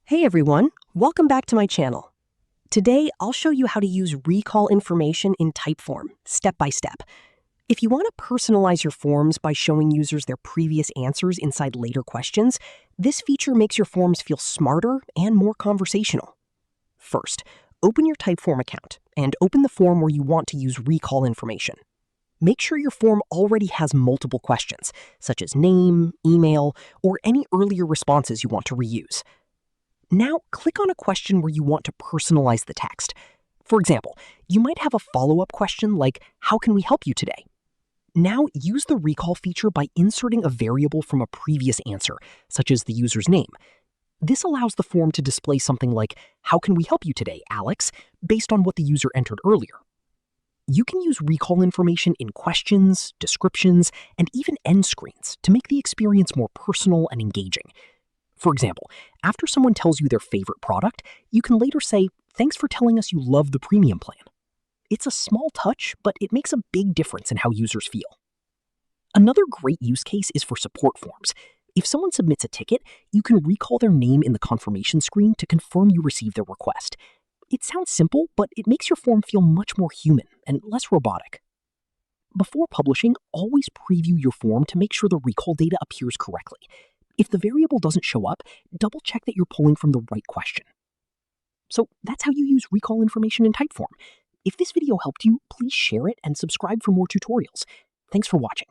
Hey everyone, welcome back to my channel. Today, I'll show you how to use recall information in Typeform, step by step. If you want to personalize your forms by showing users their previous answers inside later questions, this feature makes your forms feel smarter and more conversational. First, open your Typeform account and open the form where you want to use recall information. Make sure your form already has multiple questions, such as name, email, or any earlier responses you want to reuse. Now, click on a question where you want to personalize the text. For example, you might have a follow-up question like, "How can we help you today?" Now, use the recall feature by inserting a variable from a previous answer, such as the user's name. This allows the form to display something like, "How can we help you today, Alex?" based on what the user entered earlier. You can use recall information in questions, descriptions, and even end screens to make the experience more personal and engaging. For example, after someone tells you their favorite product, you can later say, "Thanks for telling us you love the premium plan." It's a small touch, but it makes a big difference in how users feel. Another great use case is for support forms. If someone submits a ticket, you can recall their name in the confirmation screen to confirm you received their request. It sounds simple, but it makes your form feel much more human and less robotic. Before publishing, always preview your form to make sure the recall data appears correctly. If the variable doesn't show up, double check that you're pulling from the right question. So that's how you use recall information in Typeform. If this video helped you, please share it and subscribe for more tutorials. Thanks for watching.